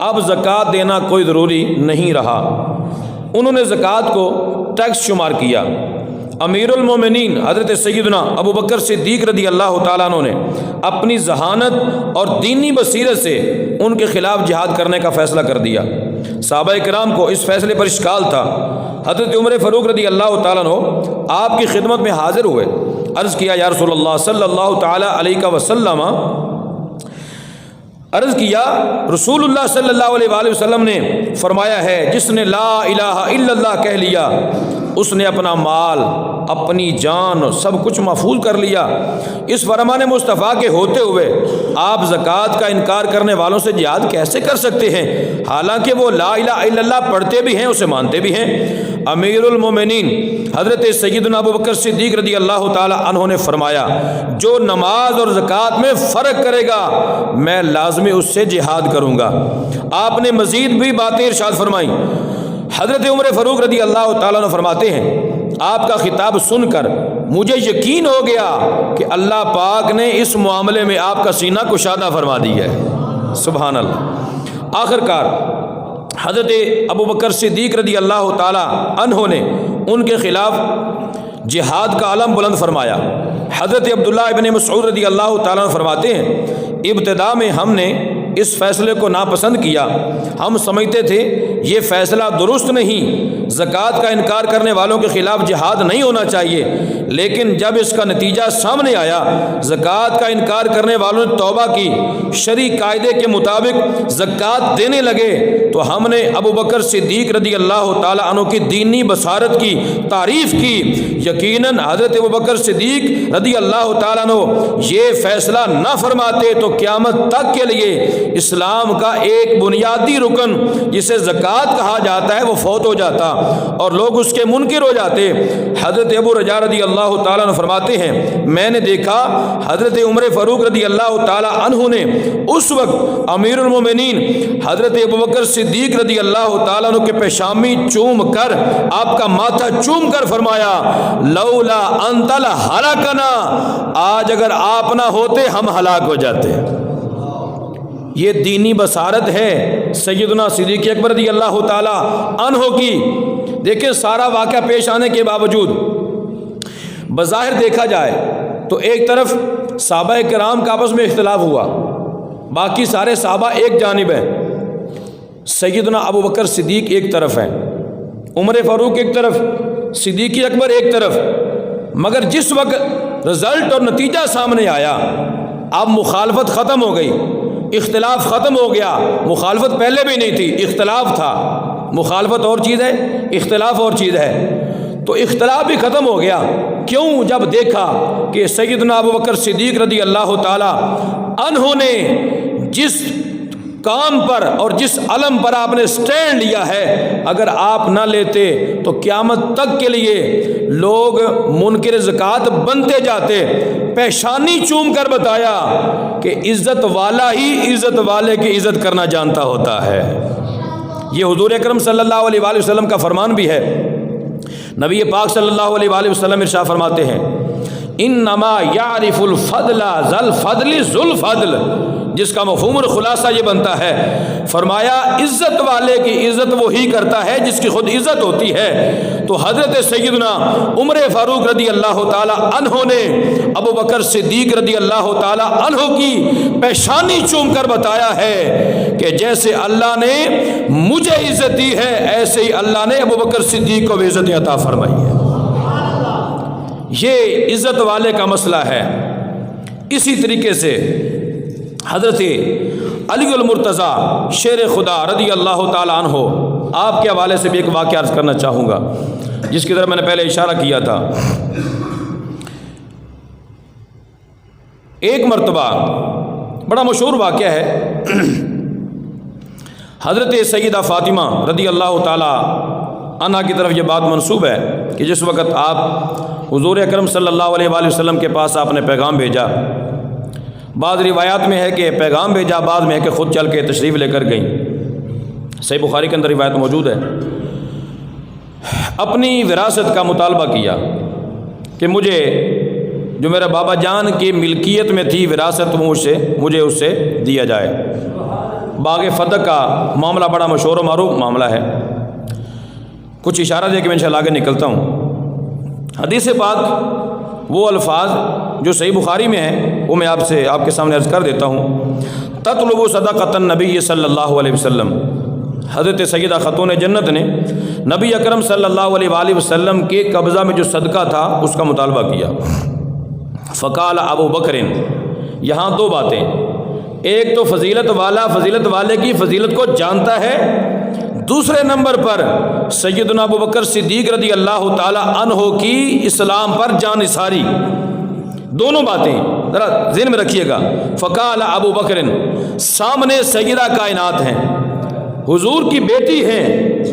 اب زکوٰۃ دینا کوئی ضروری نہیں رہا۔ انہوں نے زکوٰۃ کو ٹیکس شمار کیا۔ امیر المومنین حضرت سیدنا ابو بکر صدیق رضی اللہ تعالیٰ عنہ نے اپنی ذہانت اور دینی بصیرت سے ان کے خلاف جہاد کرنے کا فیصلہ کر دیا۔ صحابہ کرام کو اس فیصلے پر اشکال تھا۔ حضرت عمر فاروق رضی اللہ تعالیٰ عنہ آپ کی خدمت میں حاضر ہوئے، عرض کیا یا رسول اللہ صلی اللہ تعالیٰ علیہ وسلم، عرض کیا رسول اللہ صلی اللہ علیہ وآلہ وسلم نے فرمایا ہے جس نے لا الہ الا اللہ کہہ لیا اس نے اپنا مال، اپنی جان، سب کچھ محفوظ کر لیا۔ اس فرمان مصطفیٰ کے ہوتے ہوئے آپ زکوٰۃ کا انکار کرنے والوں سے جہاد کیسے کر سکتے ہیں، حالانکہ وہ لا الہ الا اللہ پڑھتے بھی ہیں، اسے مانتے بھی ہیں۔ امیر المومنین حضرت سیدنا ابو بکر صدیق رضی اللہ تعالی عنہ نے فرمایا جو نماز اور زکوٰۃ میں فرق کرے گا میں لازمی اس سے جہاد کروں گا۔ آپ نے مزید بھی باتیں ارشاد فرمائیں۔ حضرت عمر فاروق رضی اللہ تعالیٰ عنہ فرماتے ہیں آپ کا خطاب سن کر مجھے یقین ہو گیا کہ اللہ پاک نے اس معاملے میں آپ کا سینہ کشادہ فرما دی ہے۔ سبحان اللہ۔ آخر کار حضرت ابو بکر صدیق رضی اللہ تعالیٰ عنہ نے ان کے خلاف جہاد کا علم بلند فرمایا۔ حضرت عبداللہ ابن مسعود رضی اللہ تعالیٰ عنہ فرماتے ہیں ابتدا میں ہم نے اس فیصلے کو ناپسند کیا، ہم سمجھتے تھے یہ فیصلہ درست نہیں، زکوٰۃ کا انکار کرنے والوں کے خلاف جہاد نہیں ہونا چاہیے، لیکن جب اس کا نتیجہ سامنے آیا، زکوٰۃ کا انکار کرنے والوں نے توبہ کی، شرعی قاعدے کے مطابق زکوٰۃ دینے لگے، تو ہم نے ابو بکر صدیق رضی اللہ تعالیٰ عنہ کی دینی بصارت کی تعریف کی۔ یقیناً حضرت ابو بکر صدیق رضی اللہ تعالیٰ عنہ یہ فیصلہ نہ فرماتے تو قیامت تک کے لیے اسلام کا ایک بنیادی رکن جسے زکوٰۃ کہا جاتا ہے وہ فوت ہو جاتا اور لوگ اس کے منکر ہو جاتے۔ حضرت ابو رجاء رضی اللہ تعالیٰ عنہ فرماتے ہیں میں نے دیکھا حضرت عمر فاروق رضی اللہ تعالیٰ عنہ نے اس وقت امیر المومنین حضرت ابو بکر صدیق رضی اللہ تعالیٰ عنہ کے پیشانی چوم کر آپ کا ماتھا چوم کر فرمایا لولا انت لہلکنا، آج اگر آپ نہ ہوتے ہم ہلاک ہو جاتے۔ یہ دینی بصارت ہے سیدنا صدیق اکبر رضی اللہ تعالی عنہ کی۔ دیکھیں سارا واقعہ پیش آنے کے باوجود بظاہر دیکھا جائے تو ایک طرف صحابہ کرام کا آپس میں اختلاف ہوا، باقی سارے صحابہ ایک جانب ہیں، سیدنا ابو بکر صدیق ایک طرف ہیں، عمر فاروق ایک طرف، صدیق اکبر ایک طرف، مگر جس وقت رزلٹ اور نتیجہ سامنے آیا اب مخالفت ختم ہو گئی، اختلاف ختم ہو گیا۔ مخالفت پہلے بھی نہیں تھی، اختلاف تھا، مخالفت اور چیز ہے، اختلاف اور چیز ہے، تو اختلاف بھی ختم ہو گیا۔ کیوں؟ جب دیکھا کہ سیدنا ابو بکر صدیق رضی اللہ تعالی عنہ نے جس کام پر اور جس علم پر آپ نے سٹینڈ لیا ہے، اگر آپ نہ لیتے تو قیامت تک کے لیے لوگ منکر زکوٰۃ بنتے جاتے۔ پیشانی چوم کر بتایا کہ عزت والا ہی عزت والے کی عزت کرنا جانتا ہوتا ہے۔ یہ حضور اکرم صلی اللہ علیہ وآلہ وسلم کا فرمان بھی ہے۔ نبی پاک صلی اللہ علیہ وآلہ وسلم ارشاد فرماتے ہیں انما یعرف الفضل ذو الفضل ذو الفضل، جس کا مفہوم الخلاصہ یہ بنتا ہے، فرمایا عزت والے کی عزت وہی کرتا ہے جس کی خود عزت ہوتی ہے۔ تو حضرت سیدنا عمر فاروق رضی اللہ تعالی عنہ نے ابو بکر صدیق رضی اللہ تعالی عنہ کی پیشانی چوم کر بتایا ہے کہ جیسے اللہ نے مجھے عزت دی ہے ایسے ہی اللہ نے ابو بکر صدیق کو بھی عزت عطا فرمائی ہے۔ یہ عزت والے کا مسئلہ ہے۔ اسی طریقے سے حضرت علی المرتضیٰ شیر خدا رضی اللہ تعالی عنہ، آپ کے حوالے سے بھی ایک واقعہ عرض کرنا چاہوں گا جس کی طرف میں نے پہلے اشارہ کیا تھا۔ ایک مرتبہ بڑا مشہور واقعہ ہے، حضرت سیدہ فاطمہ رضی اللہ تعالی عنہا کی طرف یہ بات منسوب ہے کہ جس وقت آپ حضور اکرم صلی اللہ علیہ وآلہ وسلم کے پاس آپ نے پیغام بھیجا، بعض روایات میں ہے کہ پیغام بھیجا، بعض میں ہے کہ خود چل کے تشریف لے کر گئیں، صحیح بخاری کے اندر روایت موجود ہے۔ اپنی وراثت کا مطالبہ کیا کہ مجھے جو میرا بابا جان کی ملکیت میں تھی وراثت مجھے اس سے دیا جائے۔ باغ فتح کا معاملہ بڑا مشہور و معروف معاملہ ہے، کچھ اشارہ دے کے میں انشاءاللہ آگے نکلتا ہوں۔ حدیث پاک وہ الفاظ جو صحیح بخاری میں ہیں وہ میں آپ کے سامنے عرض کر دیتا ہوں۔ تطلب صدقۃ النبی صلی اللہ علیہ وسلم، حضرت سیدہ خاتون جنت نے نبی اکرم صلی اللہ علیہ وآلہ وسلم کے قبضہ میں جو صدقہ تھا اس کا مطالبہ کیا۔ فقال ابو بکر، یہاں دو باتیں، ایک تو فضیلت والے کی فضیلت کو جانتا ہے، دوسرے نمبر پر سیدنا ابو بکر صدیق رضی اللہ تعالی عنہ کی اسلام پر جان نثاری، دونوں باتیں ذرا ذہن میں رکھیے گا۔ فقال ابو بکر، سامنے سیدہ کائنات ہیں، حضور کی بیٹی ہیں،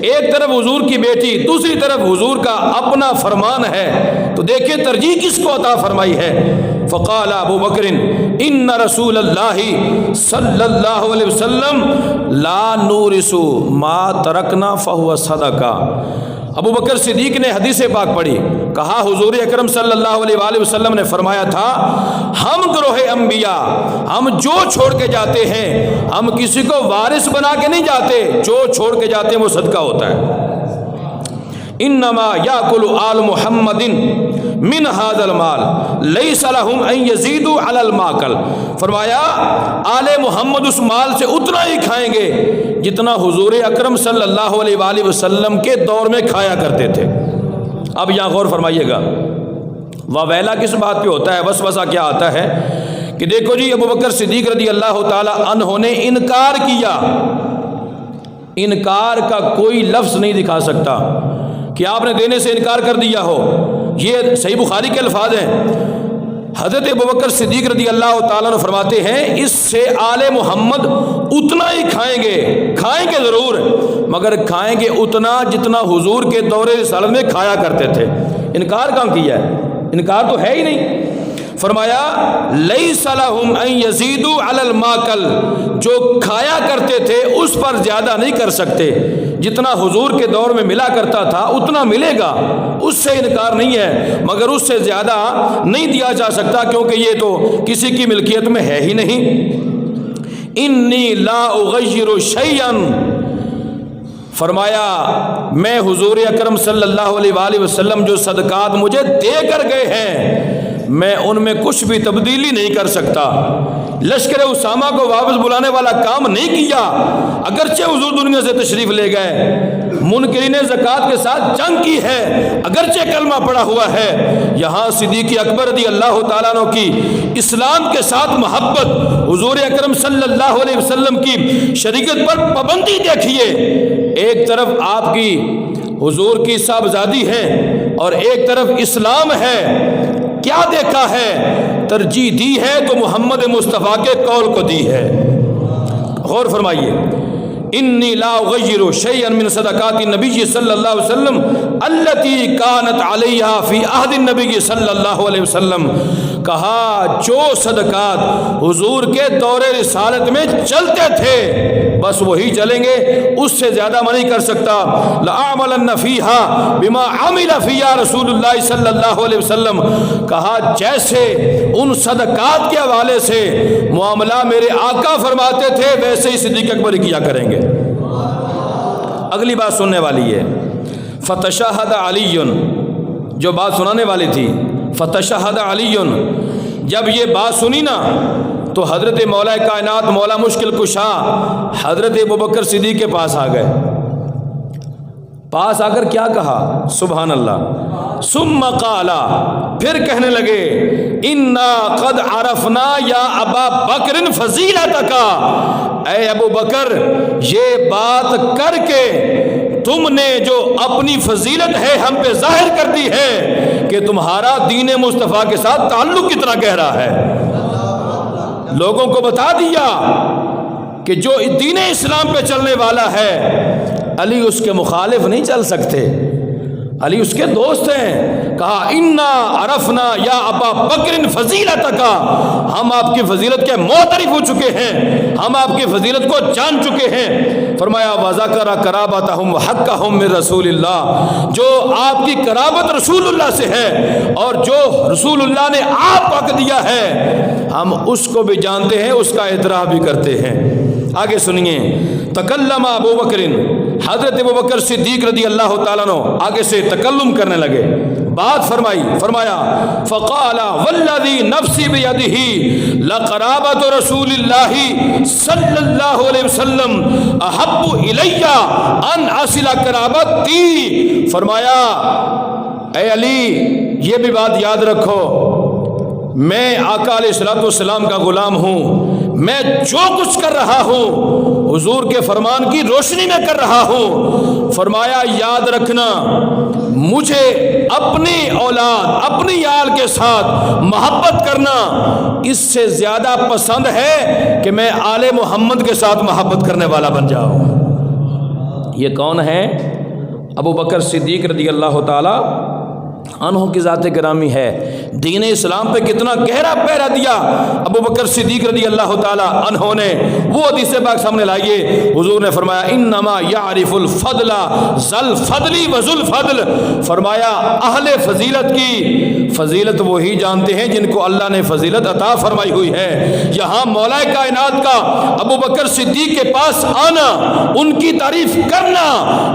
ایک طرف حضور کی بیٹی، دوسری طرف حضور کا اپنا فرمان ہے، تو دیکھیں ترجیح کس کو عطا فرمائی ہے۔ فقال ابو بکر ان رسول اللہ صلی اللہ علیہ وسلم لا نورث ما ترکنا فہو صدقہ۔ ابو بکر صدیق نے حدیث پاک پڑھی، کہا حضور اکرم صلی اللہ علیہ وآلہ وسلم نے فرمایا تھا، ہم گروہ انبیاء، ہم جو چھوڑ کے جاتے ہیں ہم کسی کو وارث بنا کے نہیں جاتے، جو چھوڑ کے جاتے ہیں وہ صدقہ ہوتا ہے۔ انما یاکل آل محمد من ھذا المال لیس لهم ان یزیدوا علی الماکل، فرمایا آل محمد اس مال سے اتنا ہی کھائیں گے جتنا حضور اکرم صلی اللہ علیہ وآلہ وسلم کے دور میں کھایا کرتے تھے۔ اب یہاں غور فرمائیے گا، واویلا کس بات پہ ہوتا ہے، وسوسہ کیا آتا ہے کہ دیکھو جی ابو بکر صدیق رضی اللہ تعالی عنہ نے انکار کیا، انکار کا کوئی لفظ نہیں دکھا سکتا کہ آپ نے دینے سے انکار کر دیا ہو، یہ صحیح بخاری کے الفاظ ہیں۔ حضرت ابو بکر صدیق رضی اللہ تعالیٰ عنہ فرماتے ہیں اس سے آل محمد اتنا ہی کھائیں گے ضرور، مگر کھائیں گے اتنا جتنا حضور کے دور رسالت میں کھایا کرتے تھے۔ انکار کہاں کیا ہے، انکار تو ہے ہی نہیں۔ فرمایا لیس لہم ان یزیدوا علی الماکل، جو کھایا کرتے تھے اس پر زیادہ نہیں کر سکتے، جتنا حضور کے دور میں ملا کرتا تھا اتنا ملے گا، اس سے انکار نہیں ہے، مگر اس سے زیادہ نہیں دیا جا سکتا کیونکہ یہ تو کسی کی ملکیت میں ہے ہی نہیں۔ انی لا اغیر شیئا، فرمایا میں حضور اکرم صلی اللہ علیہ وآلہ وسلم جو صدقات مجھے دے کر گئے ہیں میں ان میں کچھ بھی تبدیلی نہیں کر سکتا۔ لشکر اسامہ کو واپس بلانے والا کام نہیں کیا، اگرچہ حضور دنیا سے تشریف لے گئے، منکرین زکوٰۃ کے ساتھ جنگ کی ہے، اگرچہ کلمہ پڑا ہوا ہے، یہاں صدیق اکبر رضی اللہ تعالیٰ عنہ کی اسلام کے ساتھ محبت، حضور اکرم صلی اللہ علیہ وسلم کی شریعت پر پابندی دیکھیے، ایک طرف آپ کی حضور کی صاحبزادی ہے اور ایک طرف اسلام ہے، کیا دیکھا ہے، ترجیح دی ہے تو محمد مصطفیٰ کے قول کو دی ہے۔ غور فرمائیے، انی لا اغیر شیئا من صدقات النبی صلی اللہ علیہ وسلم التي كانت علیہا فی عہد النبی صلی اللہ علیہ وسلم، کہا جو صدقات حضور کے دور رسالت میں چلتے تھے بس وہی چلیں گے، اس سے زیادہ میں نہیں کر سکتا۔ لأعملن فیہا بما عمل فیہا رسول اللہ صلی اللہ علیہ وسلم، کہا جیسے ان صدقات کے حوالے سے معاملہ میرے آقا فرماتے تھے ویسے ہی صدیق اکبر کیا کریں گے۔ اگلی بات سننے والی ہے، فتشہد علی، جو بات سنانے والی تھی، فتشہد علی، جب یہ بات سنی نا تو حضرت مولا کائنات مولا مشکل کشا حضرت ابو بکر صدیق کے پاس آ گئے، پاس آ کر کیا کہا، سبحان اللہ، ثم قال، پھر کہنے لگے، انا قد عرفنا یا ابا بکر فضیلتک، اے ابو بکر یہ بات کر کے تم نے جو اپنی فضیلت ہے ہم پہ ظاہر کر دی ہے کہ تمہارا دین مصطفیٰ کے ساتھ تعلق کتنا گہرا ہے، لوگوں کو بتا دیا کہ جو دین اسلام پہ چلنے والا ہے علی اس کے مخالف نہیں چل سکتے، علی اس کے دوست ہیں، کہا انا عرفنا یا ابا بکر فضیلتک، ہم آپ کی فضیلت کے معترف ہو چکے ہیں، ہم آپ کی فضیلت کو جان چکے ہیں۔ فرمایا وذکر قرابتہم وحقہم من رسول اللہ، جو آپ کی قرابت رسول اللہ سے ہے اور جو رسول اللہ نے آپ کو حق دیا ہے ہم اس کو بھی جانتے ہیں، اس کا اعتراف بھی کرتے ہیں۔ آگے سنیے، تکلم ابو بکر، حضرت ابو بکر صدیق رضی اللہ تعالیٰ عنہ آگے سے تکلم کرنے لگے، بات فرمائی، فرمایا فقال والذی نفسی بیدہ لقرابۃ رسول اللہ صلی اللہ علیہ وسلم احب الی ان اصل قرابتی، فرمایا اے علی یہ بھی بات یاد رکھو، میں آقا علیہ الصلوۃ والسلام کا غلام ہوں، میں جو کچھ کر رہا ہوں حضور کے فرمان کی روشنی میں کر رہا ہوں۔ فرمایا یاد رکھنا مجھے اپنی اولاد اپنی آل کے ساتھ محبت کرنا اس سے زیادہ پسند ہے کہ میں آل محمد کے ساتھ محبت کرنے والا بن جاؤں۔ یہ کون ہے؟ ابو بکر صدیق رضی اللہ تعالی عنہ کی ذات گرامی ہے۔ دین اسلام پہ کتنا گہرا پہرا دیا ابو بکر صدیق رضی اللہ تعالی عنہ نے، وہ حدیث پاک سامنے لائیے۔ حضور نے فرمایا انما یعرف الفضل ذل فضل وذل فضل، فرمایا اہل فضیلت کی فضیلت وہی جانتے ہیں جن کو اللہ نے فضیلت عطا فرمائی ہوئی ہے۔ یہاں مولا کائنات کا ابو بکر صدیق کے پاس آنا، ان کی تعریف کرنا،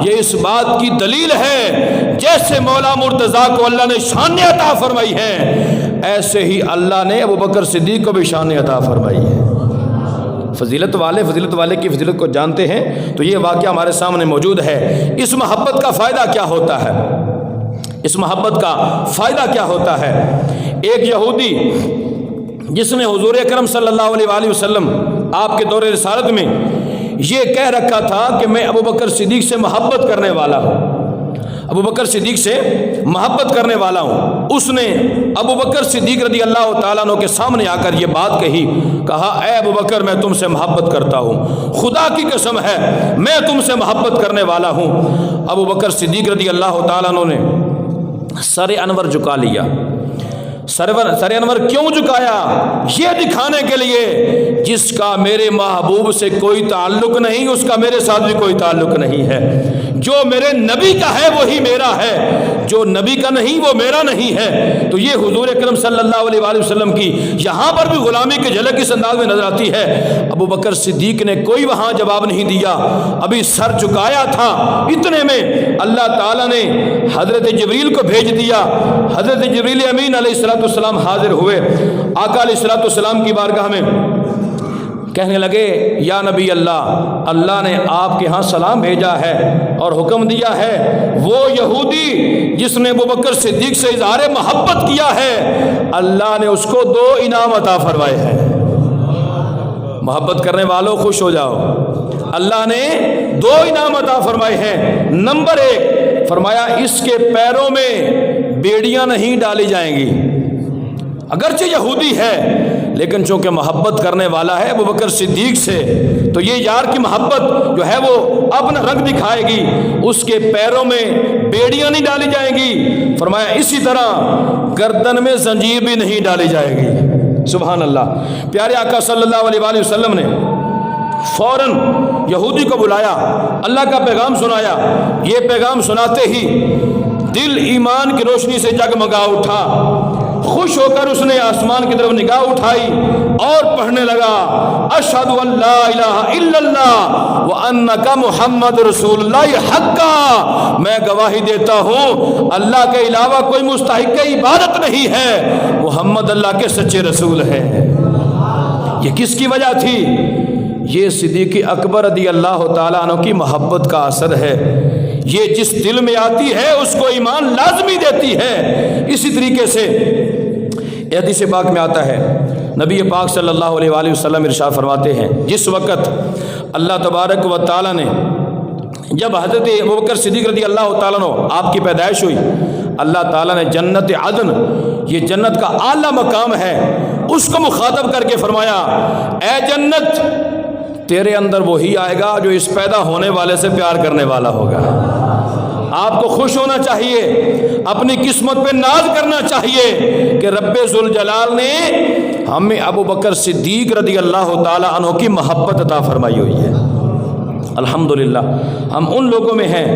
یہ اس بات کی دلیل ہے جیسے مولا مرتضیٰ کو اللہ نے شان عطا فرمائی ہے ایسے ہی اللہ نے ابو بکر صدیق کو بھی شان عطا فرمائی ہے۔ فضیلت والے کی فضیلت کو جانتے ہیں، تو یہ واقعہ ہمارے سامنے موجود ہے۔ اس محبت کا فائدہ کیا ہوتا ہے؟ اس محبت کا فائدہ کیا ہوتا ہے؟ ایک یہودی جس نے حضور اکرم صلی اللہ علیہ وآلہ وسلم آپ کے دور رسالت میں یہ کہہ رکھا تھا کہ میں ابو بکر صدیق سے محبت کرنے والا ہوں، ابو بکر صدیق سے محبت کرنے والا ہوں، اس نے ابو بکر صدیق رضی اللہ تعالیٰ عنہ کے سامنے آ کر یہ بات کہی، کہا اے ابو بکر میں تم سے محبت کرتا ہوں، خدا کی قسم ہے میں تم سے محبت کرنے والا ہوں۔ ابو بکر صدیق رضی اللہ تعالیٰ عنہ نے سر انور جھکا لیا۔ سر انور کیوں جھکایا؟ یہ دکھانے کے لیے جس کا میرے محبوب سے کوئی تعلق نہیں اس کا میرے ساتھ بھی کوئی تعلق نہیں ہے، جو میرے نبی کا ہے وہی میرا ہے، جو نبی کا نہیں وہ میرا نہیں ہے۔ تو یہ حضور اکرم صلی اللہ علیہ وآلہ وسلم کی یہاں پر بھی غلامی کی جھلک اس انداز میں نظر آتی ہے۔ ابو بکر صدیق نے کوئی وہاں جواب نہیں دیا، ابھی سر جھکایا تھا، اتنے میں اللہ تعالیٰ نے حضرت جبریل کو بھیج دیا۔ حضرت جبریل امین علیہ السلام حاضر ہوئے، آقا علیہ السلام کی بارگاہ میں کہنے لگے یا نبی اللہ، اللہ نے آپ کے ہاں سلام بھیجا ہے اور حکم دیا ہے وہ یہودی جس نے ابو بکر صدیق سے اظہار محبت کیا ہے اللہ نے اس کو 2 انعام عطا فرمائے ہیں۔ محبت کرنے والوں خوش ہو جاؤ، اللہ نے 2 انعام عطا فرمائے ہیں۔ نمبر 1 فرمایا اس کے پیروں میں بیڑیاں نہیں ڈالی جائیں گی، اگرچہ یہودی ہے لیکن چونکہ محبت کرنے والا ہے ابو بکر صدیق سے، تو یہ یار کی محبت جو ہے وہ اپنا رنگ دکھائے گی، اس کے پیروں میں بیڑیاں نہیں ڈالی جائیں گی۔ فرمایا اسی طرح گردن میں زنجیر بھی نہیں ڈالی جائے گی۔ سبحان اللہ۔ پیارے آقا صلی اللہ علیہ وآلہ وسلم نے فوراً یہودی کو بلایا، اللہ کا پیغام سنایا۔ یہ پیغام سناتے ہی دل ایمان کی روشنی سے جگمگا اٹھا، خوش ہو کر اس نے آسمان کی طرف نگاہ اٹھائی اور پڑھنے لگا اشہد ان لا الہ الا اللہ وانک محمد رسول اللہ حقا، میں گواہی دیتا ہوں اللہ کے علاوہ کوئی مستحق عبادت نہیں ہے، محمد اللہ کے سچے رسول ہیں۔ یہ کس کی وجہ تھی؟ یہ صدیق اکبر رضی اللہ تعالیٰ عنہ کی محبت کا اثر ہے۔ یہ جس دل میں آتی ہے اس کو ایمان لازمی دیتی ہے۔ اسی طریقے سے حدیث پاک میں آتا ہے، نبی پاک صلی اللہ علیہ وآلہ وسلم ارشاد فرماتے ہیں جس وقت اللہ تبارک و تعالیٰ نے جب حضرت ابوبکر صدیق رضی اللہ تعالیٰ عنہ آپ کی پیدائش ہوئی، اللہ تعالیٰ نے جنت عدن، یہ جنت کا اعلیٰ مقام ہے، اس کو مخاطب کر کے فرمایا اے جنت تیرے اندر وہی آئے گا جو اس پیدا ہونے والے سے پیار کرنے والا ہوگا۔ آپ کو خوش ہونا چاہیے، اپنی قسمت پہ ناز کرنا چاہیے کہ رب ذوالجلال نے ہمیں ابو بکر صدیق رضی اللہ تعالیٰ عنہ کی محبت عطا فرمائی ہوئی ہے۔ الحمدللہ ہم ان لوگوں میں ہیں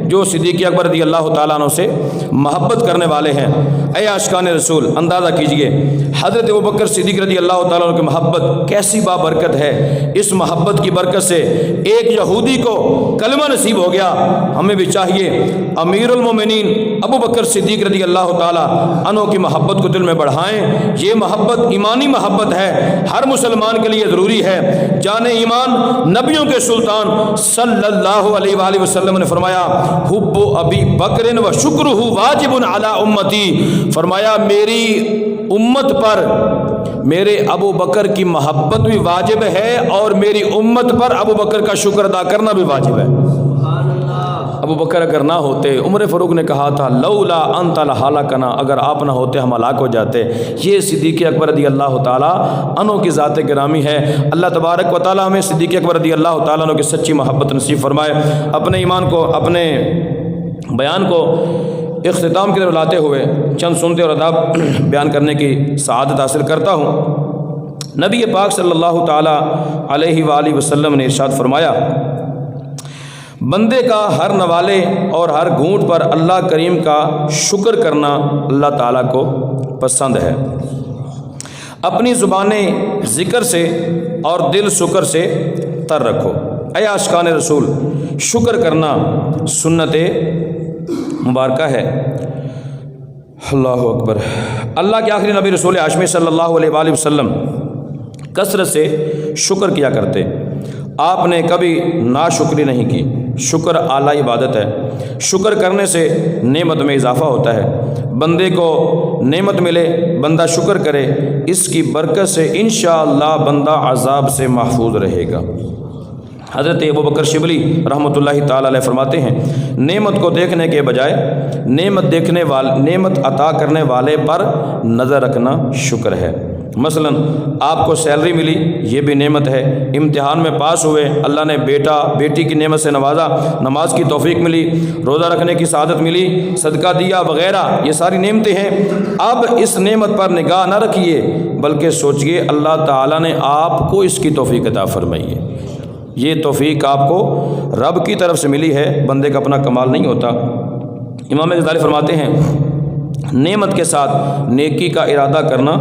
جو صدیق اکبر رضی اللہ تعالیٰ عنہ سے محبت کرنے والے ہیں۔ اے عاشقان رسول، اندازہ کیجئے حضرت ابوبکر صدیق رضی اللہ تعالیٰ عنہ کی محبت کیسی بابرکت ہے۔ اس محبت کی برکت سے ایک یہودی کو کلمہ نصیب ہو گیا۔ ہمیں بھی چاہیے امیر المومنین ابوبکر صدیق رضی اللہ تعالیٰ عنہ کی محبت کو دل میں بڑھائیں۔ یہ محبت ایمانی محبت ہے، ہر مسلمان کے لیے ضروری ہے۔ جان ایمان نبیوں کے سلطان صلی اللہ علیہ وآلہ وسلم نے فرمایا حب ابی بکر و شکرہ واجب علی امتی، فرمایا میری امت پر میرے ابو بکر کی محبت بھی واجب ہے اور میری امت پر ابو بکر کا شکر ادا کرنا بھی واجب ہے۔ ابو بکر اگر نہ ہوتے، عمر فاروق نے کہا تھا لولا انت لہلکنا، اگر آپ نہ ہوتے ہم ہلاک ہو جاتے۔ یہ صدیق اکبر رضی اللہ تعالیٰ عنہ کی ذات گرامی ہے۔ اللہ تبارک و تعالیٰ ہمیں صدیق اکبر رضی اللہ تعالیٰ عنہ کی سچی محبت نصیب فرمائے۔ اپنے ایمان کو، اپنے بیان کو اختتام کی طرف لاتے ہوئے چند سنتے اور اداب بیان کرنے کی سعادت حاصل کرتا ہوں۔ نبی پاک صلی اللہ تعالیٰ علیہ وآلہ وسلم نے ارشاد فرمایا بندے کا ہر نوالے اور ہر گھونٹ پر اللہ کریم کا شکر کرنا اللہ تعالیٰ کو پسند ہے۔ اپنی زبانیں ذکر سے اور دل شکر سے تر رکھو۔ اے عاشقان رسول، شکر کرنا سنت مبارکہ ہے۔ اللہ اکبر۔ اللہ کے آخری نبی رسول ہاشمی صلی اللہ علیہ وآلہ وسلم کثرت سے شکر کیا کرتے۔ آپ نے کبھی ناشکری نہیں کی۔ شکر اعلیٰ عبادت ہے۔ شکر کرنے سے نعمت میں اضافہ ہوتا ہے۔ بندے کو نعمت ملے، بندہ شکر کرے، اس کی برکت سے انشاءاللہ بندہ عذاب سے محفوظ رہے گا۔ حضرت ابوبکر شبلی رحمۃ اللہ تعالی علیہ فرماتے ہیں نعمت کو دیکھنے کے بجائے نعمت عطا کرنے والے پر نظر رکھنا شکر ہے۔ مثلا آپ کو سیلری ملی، یہ بھی نعمت ہے۔ امتحان میں پاس ہوئے، اللہ نے بیٹا بیٹی کی نعمت سے نوازا، نماز کی توفیق ملی، روزہ رکھنے کی سعادت ملی، صدقہ دیا وغیرہ، یہ ساری نعمتیں ہیں۔ اب اس نعمت پر نگاہ نہ رکھیے بلکہ سوچئے اللہ تعالیٰ نے آپ کو اس کی توفیق عطا فرمائی ہے۔ یہ توفیق آپ کو رب کی طرف سے ملی ہے، بندے کا اپنا کمال نہیں ہوتا۔ امام غزالی فرماتے ہیں نعمت کے ساتھ نیکی کا ارادہ کرنا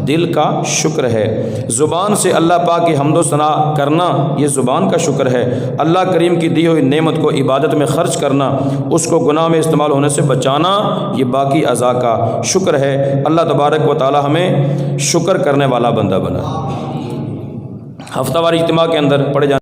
دل کا شکر ہے۔ زبان سے اللہ پاک کی حمد و ثنا کرنا یہ زبان کا شکر ہے۔ اللہ کریم کی دی ہوئی نعمت کو عبادت میں خرچ کرنا، اس کو گناہ میں استعمال ہونے سے بچانا یہ باقی اعضاء کا شکر ہے۔ اللہ تبارک و تعالی ہمیں شکر کرنے والا بندہ بنا۔ ہفتہ وار اجتماع کے اندر پڑھے جانے